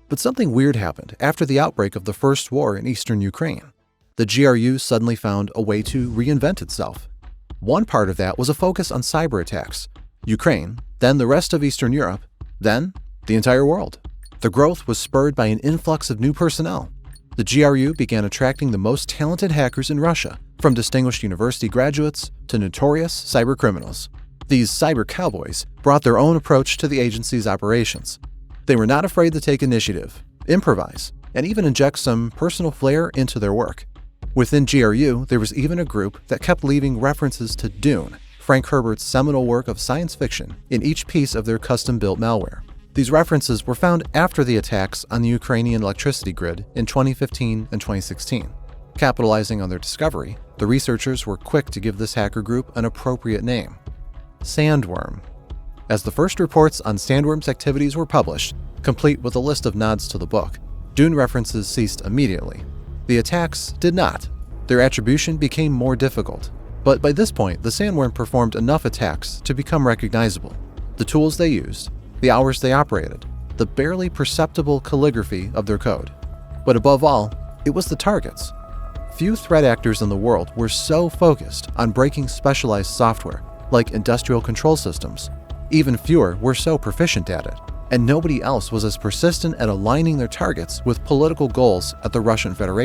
But something weird happened after the outbreak of the First War in eastern Ukraine. The GRU suddenly found a way to reinvent itself. One part of that was a focus on cyber attacks. Ukraine, then the rest of Eastern Europe, then the entire world. The growth was spurred by an influx of new personnel. The GRU began attracting the most talented hackers in Russia, from distinguished university graduates to notorious cybercriminals. These cyber cowboys brought their own approach to the agency's operations. They were not afraid to take initiative, improvise, and even inject some personal flair into their work. Within GRU, there was even a group that kept leaving references to Dune, Frank Herbert's seminal work of science fiction, in each piece of their custom-built malware. These references were found after the attacks on the Ukrainian electricity grid in 2015 and 2016. Capitalizing on their discovery, the researchers were quick to give this hacker group an appropriate name: Sandworm. As the first reports on Sandworm's activities were published, complete with a list of nods to the book, Dune references ceased immediately. The attacks did not. Their attribution became more difficult. But by this point, the Sandworm performed enough attacks to become recognizable. The tools they used, the hours they operated, the barely perceptible calligraphy of their code. But above all, it was the targets. Few threat actors in the world were so focused on breaking specialized software, like industrial control systems. Even fewer were so proficient at it, and nobody else was as persistent at aligning their targets with political goals at the Russian Federation.